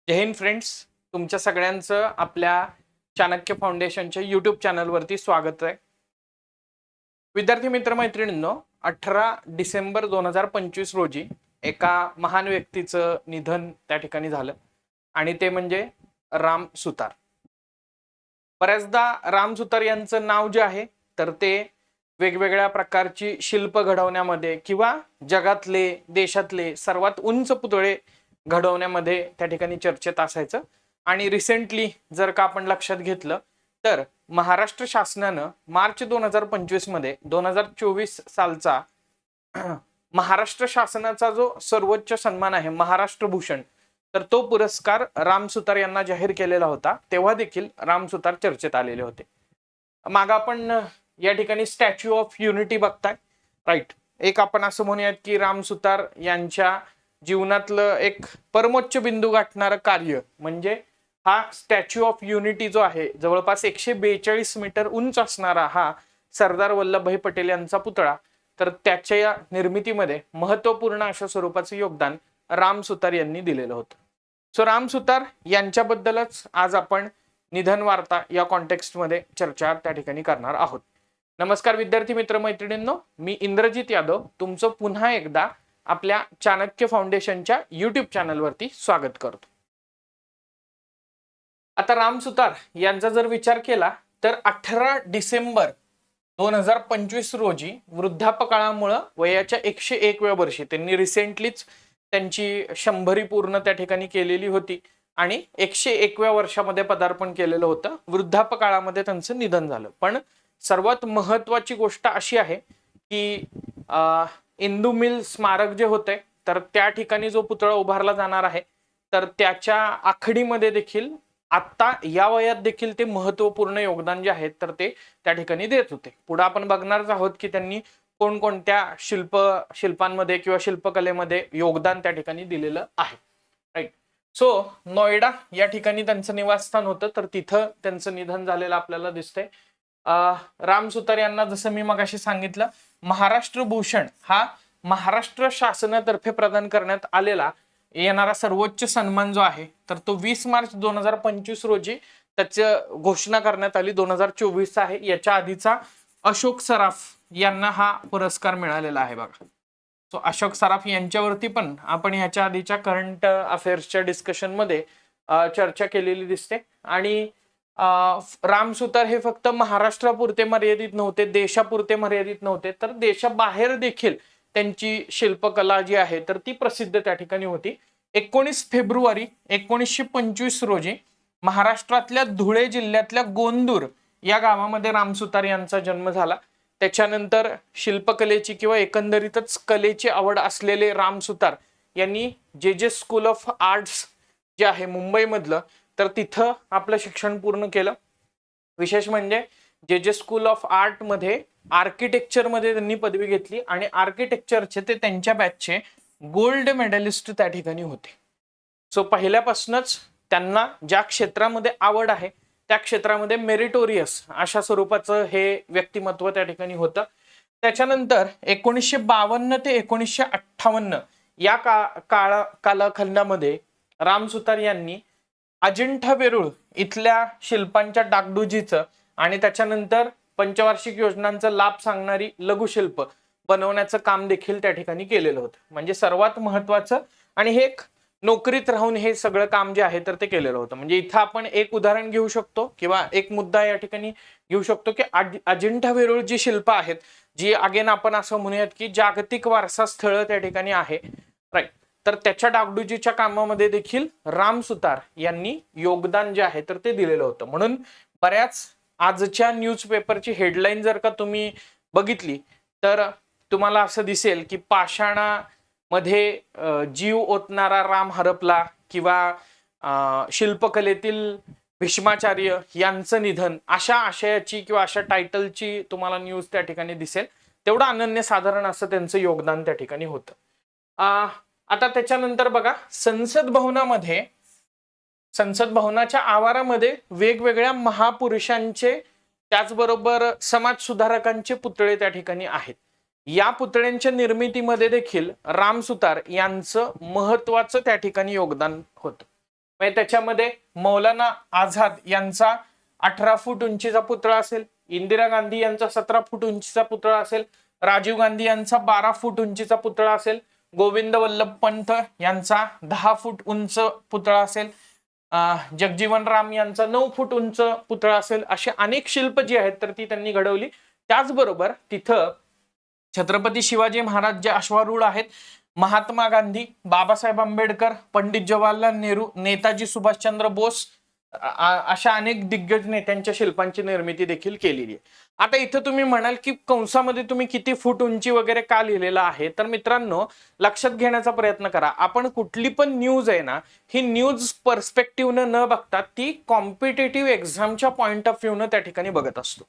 जय Hind friends, तुमच्या सगळ्यांचं आपल्या चाणक्य फाउंडेशनच्या यूट्यूब चॅनलवरती स्वागत आहे. विद्यार्थी मित्र मैत्रिणींनो, 18 डिसेंबर 2025 रोजी एका महान व्यक्तीचं निधन त्या ठिकाणी झालं आणि ते म्हणजे राम सुतार. बऱ्याचदा राम सुतार यांचं नाव जे आहे तर ते वेगवेगळ्या प्रकारची शिल्प घडवण्यामध्ये किंवा जगातले देशातले सर्वात उंच पुतळे घडवण्यामध्ये त्या ठिकाणी चर्चेत असायचं. आणि रिसेंटली जर का आपण लक्षात घेतलं तर महाराष्ट्र शासनानं मार्च 2025 मध्ये 2024 सालचा महाराष्ट्र शासनाचा जो सर्वोच्च सन्मान आहे महाराष्ट्र भूषण, तर तो पुरस्कार राम सुतार यांना जाहीर केलेला होता. तेव्हा देखील राम सुतार चर्चेत आलेले होते. माग आपण या ठिकाणी स्टॅच्यू ऑफ युनिटी बघताय, राईट. एक आपण असं म्हणूयात की राम सुतार यांच्या जीवनातलं एक परमोच्च बिंदू गाठणारं कार्य म्हणजे हा स्टॅच्यू ऑफ युनिटी जो आहे, जवळपास 142 मीटर उंच असणारा हा सरदार वल्लभभाई पटेल यांचा पुतळा, तर त्याच्या निर्मितीमध्ये महत्वपूर्ण अशा स्वरूपाचं योगदान राम सुतार यांनी दिलेलं होतं. सो राम सुतार यांच्याबद्दलच आज आपण निधन वार्ता या कॉन्टेक्स्टमध्ये चर्चा त्या ठिकाणी करणार आहोत. नमस्कार विद्यार्थी मित्र मैत्रिणींनो, मी इंद्रजित यादव तुमचं पुन्हा एकदा आपल्या चाणक्य फाउंडेशनच्या यूट्यूब चॅनलवरती स्वागत करतो. आता राम सुतार यांचा जर विचार केला तर 18 डिसेंबर 2025 रोजी वृद्धापकाळामुळे वयाच्या 101व्या वर्षी त्यांनी रिसेंटलीच त्यांची 100री पूर्ण त्या ठिकाणी केलेली होती आणि 101व्या वर्षामध्ये पदार्पण केलेलं होतं. वृद्धापकाळामध्ये त्यांचं निधन झालं. पण सर्वात महत्वाची गोष्ट अशी आहे की इंदू मिल स्मारक जे होते तर त्या ठिकाणी जो पुतळा उभारला जाणार आहे तर त्याच्या आखणीमध्ये देखील आता या वयात देखील ते महत्वपूर्ण योगदान जे आहे तर ते त्या ठिकाणी देत होते. पुढे आपण बघणारच आहोत की त्यांनी कोणकोणत्या शिल्पांमध्ये किंवा शिल्पकलेमध्ये योगदान त्या ठिकाणी दिलेलं आहे, राईट. सो नोएडा या ठिकाणी त्यांचं निवासस्थान होतं, तर तिथं त्यांचं निधन झालेलं आपल्याला दिसतंय. राम सुतार यांना जसं मी मगाशी सांगितलं, महाराष्ट्र भूषण हा महाराष्ट्र शासनातर्फे प्रदान करण्यात आलेला येणारा सर्वोच्च सन्मान जो आहे तर तो 20 मार्च 2025 रोजी त्याची घोषणा करण्यात आली. 2024 आहे. याच्या आधीचा अशोक सराफ यांना हा पुरस्कार मिळालेला आहे बघा. सो अशोक सराफ यांच्यावरती पण आपण ह्याच्या आधीच्या करंट अफेअर्सच्या डिस्कशन मध्ये चर्चा केलेली दिसते. आणि राम सुतार हे फक्त महाराष्ट्रापुरते मर्यादित नव्हते, देशापुरते मर्यादित नव्हते, तर देशाबाहेर देखील त्यांची शिल्पकला जी आहे तर ती प्रसिद्ध त्या ठिकाणी होती. 19 फेब्रुवारी 1925 रोजी महाराष्ट्रातल्या धुळे जिल्ह्यातल्या गोंदूर या गावामध्ये राम सुतार यांचा जन्म झाला. त्याच्यानंतर शिल्पकलेची किंवा एकंदरीतच कलेची आवड असलेले राम सुतार यांनी जे स्कूल ऑफ आर्ट्स जे आहे मुंबईमधलं तर तिथं आपलं शिक्षण पूर्ण केलं. विशेष म्हणजे जे स्कूल ऑफ आर्ट मध्ये आर्किटेक्चर मध्ये त्यांनी पदवी घेतली आणि आर्किटेक्चरचे ते त्यांच्या बॅचचे गोल्ड मेडलिस्ट त्या ठिकाणी होते. सो पहिल्यापासूनच त्यांना ज्या क्षेत्रामध्ये आवड आहे त्या क्षेत्रामध्ये मेरिटोरियस अशा स्वरूपाचं हे व्यक्तिमत्व त्या ठिकाणी होतं. त्याच्यानंतर 1952 ते 1958 या कालखंडामध्ये राम सुतार यांनी अजिंठा वेरूळ इथल्या शिल्पांच्या डागडुजीचं आणि त्याच्यानंतर पंचवार्षिक योजनांचा लाभ सांगणारी लघुशिल्प बनवण्याचं काम देखील त्या ठिकाणी केलेलं होतं. म्हणजे सर्वात महत्वाचं आणि हे एक नोकरीत राहून हे सगळं काम जे आहे तर ते केलेलं होतं. म्हणजे इथं आपण एक उदाहरण घेऊ शकतो किंवा एक मुद्दा या ठिकाणी घेऊ शकतो की अजिंठा वेरूळ जी शिल्प आहेत जी अगेन आपण असं म्हणूयात की जागतिक वारसा स्थळ त्या ठिकाणी आहे, राईट. तर त्याच्या डागडुजीच्या कामामध्ये देखील राम सुतार यांनी योगदान जे आहे तर ते दिलेलं होतं. म्हणून बऱ्याच आजच्या न्यूजपेपरची हेडलाईन जर का तुम्ही बघितली तर तुम्हाला असं दिसेल की पाषाणामध्ये जीव ओतणारा राम हरपला किंवा शिल्पकलेतील भीष्माचार्य यांचं निधन अशा आशयाची किंवा अशा टायटलची तुम्हाला न्यूज त्या ठिकाणी दिसेल. तेवढं अनन्यसाधारण असं त्यांचं योगदान त्या ठिकाणी होतं. आता त्याच्यानंतर बघा, संसद भवनाच्या आवारामध्ये वेगवेगळ्या महापुरुषांचे त्याचबरोबर समाज सुधारकांचे पुतळे त्या ठिकाणी आहेत. या पुतळ्यांच्या निर्मितीमध्ये देखील राम सुतार यांचं महत्वाचं त्या ठिकाणी योगदान होतं. म्हणजे त्याच्यामध्ये मौलाना आझाद यांचा 18 फूट उंचीचा पुतळा असेल, इंदिरा गांधी यांचा 17 फूट उंचीचा पुतळा असेल, राजीव गांधी यांचा 12 फूट उंचीचा पुतळा असेल, गोविंद वल्लभ पंत यांचा 10 फूट उंच पुतळा असेल, जगजीवन राम यांचा 9 फूट उंच पुतळा असेल. असे अनेक शिल्प जी आहेत तर ती त्यांनी घडवली. त्याचबरोबर तिथं छत्रपती शिवाजी महाराज जे अश्वारूढ आहेत, महात्मा गांधी, बाबासाहेब आंबेडकर, पंडित जवाहरलाल नेहरू, नेताजी सुभाषचंद्र बोस अशा अनेक दिग्गज नेत्यांच्या शिल्पांची निर्मिती देखील केलेली आहे. आता इथं तुम्ही म्हणाल की कंसामध्ये तुम्ही किती फूट उंची वगैरे का लिहिलेलं आहे, तर मित्रांनो लक्षात घेण्याचा प्रयत्न करा. आपण कुठली पण न्यूज आहे ना, ही न्यूज पर्स्पेक्टिव्हनं न बघता ती कॉम्पिटेटिव्ह एक्झामच्या पॉइंट ऑफ व्ह्यूनं त्या ठिकाणी बघत असतो.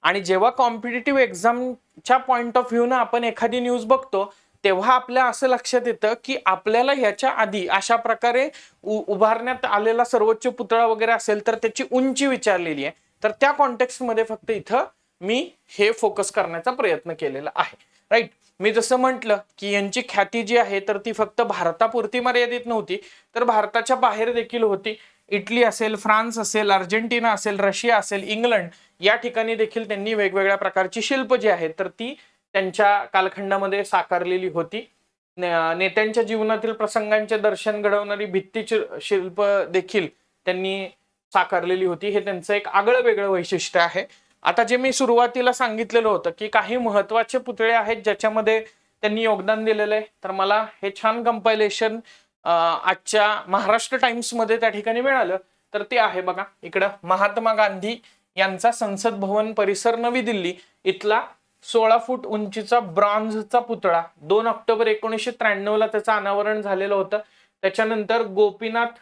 आणि जेव्हा कॉम्पिटेटिव्ह एक्झामच्या पॉइंट ऑफ व्ह्यूनं आपण एखादी न्यूज बघतो तेव्हा आपल्या असं लक्षात येतं की आपल्याला ह्याच्या आधी अशा प्रकारे उभारण्यात आलेला सर्वोच्च पुतळा वगैरे असेल तर त्याची उंची विचारलेली आहे. तर त्या कॉन्टेक्स्टमध्ये फक्त इथं मी हे फोकस करण्याचा प्रयत्न केलेला आहे. राईट. मी जसं म्हटलं की यांची ख्याती जी आहे तर ती फक्त भारतापुरती मर्यादित नव्हती, तर भारताच्या बाहेर देखील होती. इटली असेल, फ्रान्स असेल, अर्जेंटिना असेल, रशिया असेल, इंग्लंड या ठिकाणी देखील त्यांनी वेगवेगळ्या प्रकारची शिल्प जी आहेत तर ती त्यांच्या कालखंडामध्ये साकारलेली होती. नेत्यांच्या जीवनातील प्रसंगांचे दर्शन घडवणारी भित्ती शिल्प देखील त्यांनी साकारलेली होती. हे त्यांचं एक आगळं वेगळं वैशिष्ट्य आहे. आता जे मी सुरुवातीला सांगितलेलं होतं की काही महत्वाचे पुतळे आहेत ज्याच्यामध्ये त्यांनी योगदान दिलेलं आहे, तर मला हे छान कंपायलेशन आजच्या महाराष्ट्र टाइम्स मध्ये त्या ठिकाणी मिळालं. तर ते आहे बघा इकडं, महात्मा गांधी यांचा संसद भवन परिसर नवी दिल्ली इथला 16 फूट उंचीचा ब्रॉन्झचा पुतळा 2 ऑक्टोबर 1993 ला त्याचं अनावरण झालेलं होतं. त्याच्यानंतर गोपीनाथ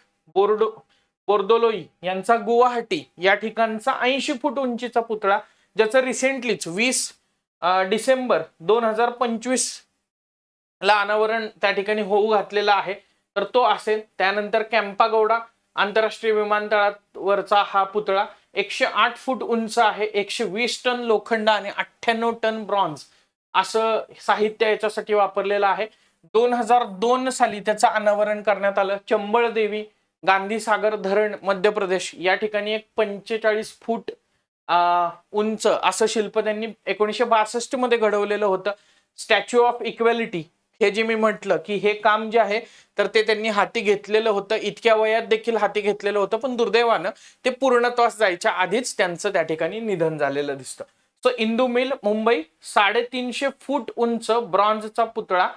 बोर्दोलोई यांचा गुवाहाटी या ठिकाणचा 80 फूट उंचीचा पुतळा ज्याचं रिसेंटलीच 20 डिसेंबर 2025 ला अनावरण त्या ठिकाणी होऊ घातलेला आहे, तर तो असेल. त्यानंतर कॅम्पागौडा आंतरराष्ट्रीय विमानतळावरचा हा पुतळा 108 फूट उंच आहे, 120 टन लोखंड आणि 98 टन ब्रॉन्झ असं साहित्य याच्यासाठी वापरलेलं आहे. 2002 साली त्याचं अनावरण करण्यात आलं. चंबळ देवी गांधी सागर धरण मध्य प्रदेश या ठिकाणी एक 45 फूट उंच असं शिल्प त्यांनी 1962 मध्ये घडवलेलं होतं. स्टॅच्यू ऑफ इक्वॅलिटी हे जे मी म्हटलं की हे काम जे आहे तर ते त्यांनी हाती घेतलेलं होतं. इतक्या वयात देखील हाती घेतलेलं होतं, पण दुर्दैवानं ते पूर्णत्वास जायच्या आधीच त्यांचं त्या ठिकाणी निधन झालेलं दिसतं. सो इंदू मिल मुंबई 350 फूट उंच ब्रॉन्झचा पुतळा,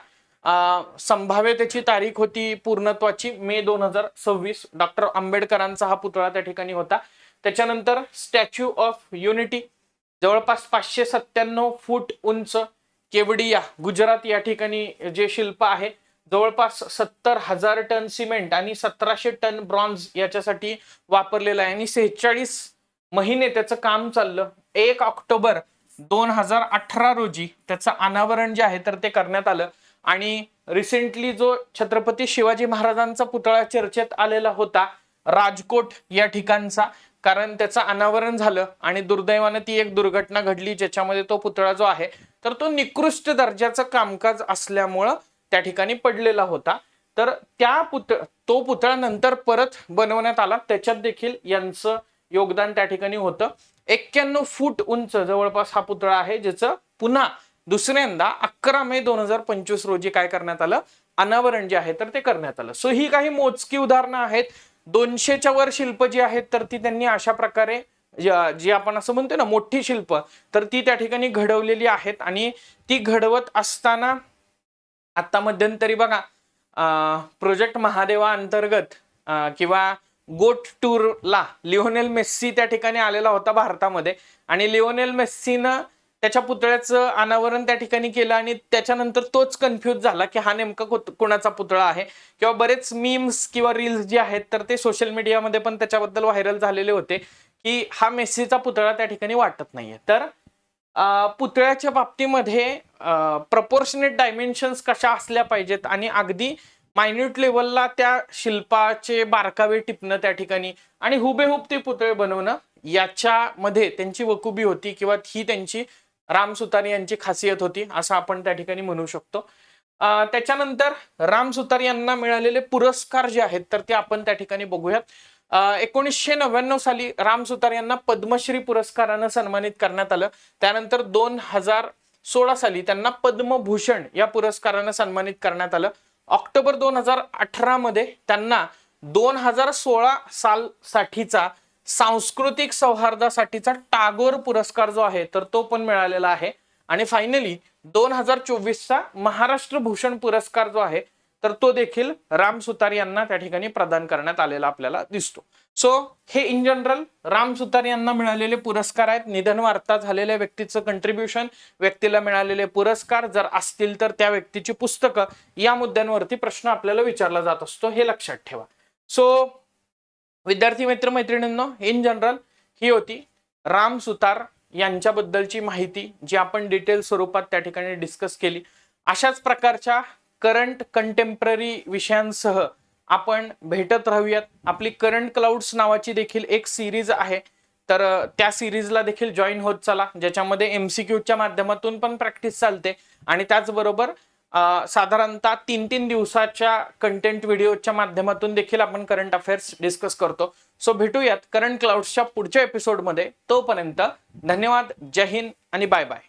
संभाव्य त्याची तारीख होती पूर्णत्वाची मे 2026. डॉक्टर आंबेडकरांचा हा पुतळा त्या ठिकाणी होता. त्याच्यानंतर स्टॅच्यू ऑफ युनिटी जवळपास 597 फूट उंच केवडिया गुजरात या ठिकाणी जे शिल्प आहे, जवळपास 70,000 टन सिमेंट आणि 1700 टन ब्रॉन्झ याच्यासाठी वापरलेलं आहे आणि 46 महिने त्याचं काम चाललं. 1 ऑक्टोबर 2018 रोजी त्याचं अनावरण जे आहे तर ते करण्यात आलं. आणि रिसेंटली जो छत्रपती शिवाजी महाराजांचा पुतळा चर्चेत आलेला होता राजकोट या ठिकाणचा, कारण त्याचं अनावरण झालं आणि दुर्दैवानं ती एक दुर्घटना घडली ज्याच्यामध्ये तो पुतळा जो आहे तर तो निकृष्ट दर्जाचं कामकाज असल्यामुळं त्या ठिकाणी पडलेला होता. तर तो पुतळा नंतर परत बनवण्यात आला, त्याच्यात देखील यांचं योगदान त्या ठिकाणी होतं. 91 फूट उंच जवळपास हा पुतळा आहे ज्याचं पुन्हा दुसऱ्यांदा 11 मे 2025 रोजी काय करण्यात आलं, अनावरण जे आहे तर ते करण्यात आलं. सो ही काही मोजकी उदाहरणं आहेत. 200च्या वर शिल्प जी आहेत तर ती त्यांनी अशा प्रकारे जी आपण असं म्हणतो ना मोठी शिल्प तर ती त्या ठिकाणी घडवलेली आहेत. आणि ती घडवत असताना आता मध्यंतरी बघा प्रोजेक्ट महादेवा अंतर्गत किंवा गोट टूरला लिओनेल मेस्सी त्या ठिकाणी आलेला होता भारतामध्ये आणि लिओनेल मेस्सीनं त्याच्या पुतळ्याचं अनावरण त्या ठिकाणी केलं आणि त्याच्यानंतर तोच कन्फ्यूज झाला की हा नेमका कोणाचा पुतळा आहे. किंवा बरेच मीम्स किंवा रील्स जे आहेत तर ते सोशल मीडियामध्ये पण त्याच्याबद्दल व्हायरल झालेले होते की हा मेस्सीचा पुतळा त्या ठिकाणी वाटत नाहीये. तर पुतळ्याच्या बाबतीमध्ये प्रपोर्शनेट डायमेन्शन्स कशा असल्या पाहिजेत आणि अगदी मायन्यूट लेवलला त्या शिल्पाचे बारकावे टिपणं त्या ठिकाणी आणि हुबेहूब ते पुतळे बनवणं याच्यामध्ये त्यांची वकुबी होती किंवा ही त्यांची राम सुतार यांची खासियत होती असं आपण त्या ठिकाणी म्हणू शकतो. त्याच्यानंतर राम सुतार यांना मिळालेले पुरस्कार जे आहेत तर ते आपण त्या ठिकाणी बघूयात. 1999 साली राम सुतार यांना पद्मश्री पुरस्कारानं सन्मानित करण्यात आलं. त्यानंतर 2016 साली त्यांना पद्मभूषण या पुरस्कारानं सन्मानित करण्यात आलं. ऑक्टोबर 2018 मध्ये त्यांना 2016 साल साठीचा सांस्कृतिक सौहार्दासाठीचा टागोर पुरस्कार जो आहे तर तो पण मिळालेला आहे. आणि फायनली 2024चा महाराष्ट्र भूषण पुरस्कार जो आहे तर तो देखील राम सुतार यांना त्या ठिकाणी प्रदान करण्यात आलेला आपल्याला दिसतो. सो हे इन जनरल राम सुतार यांना मिळालेले पुरस्कार आहेत. निधन वार्ता झालेल्या व्यक्तीचं कंट्रीब्युशन, व्यक्तीला मिळालेले पुरस्कार जर असतील तर त्या व्यक्तीची पुस्तकं, या मुद्द्यांवरती प्रश्न आपल्याला विचारला जात असतो, हे लक्षात ठेवा. सो विद्यार्थी मित्र मैत्रिणींनो, इन जनरल ही होती राम सुतार यांच्याबद्दलची माहिती जी आपण डिटेल स्वरूपात त्या ठिकाणी डिस्कस केली. अशाच प्रकारच्या करंट कंटेम्पररी विषयांसह आपण भेटत राहूयात. आपली करंट क्लाउड्स नावाची देखील एक सिरीज आहे, तर त्या सिरीजला देखील जॉईन होत चला, ज्याच्यामध्ये MCQच्या माध्यमातून पण प्रॅक्टिस चालते आणि त्याचबरोबर साधारणतः 3-3 दिवसाच्या कंटेंट व्हिडिओच्या माध्यमातून देखील आपण करंट अफेअर्स डिस्कस करतो. सो भेटूयात करंट क्लाउड्सच्या पुढच्या एपिसोडमध्ये. तोपर्यंत धन्यवाद, जय हिंद आणि बाय बाय.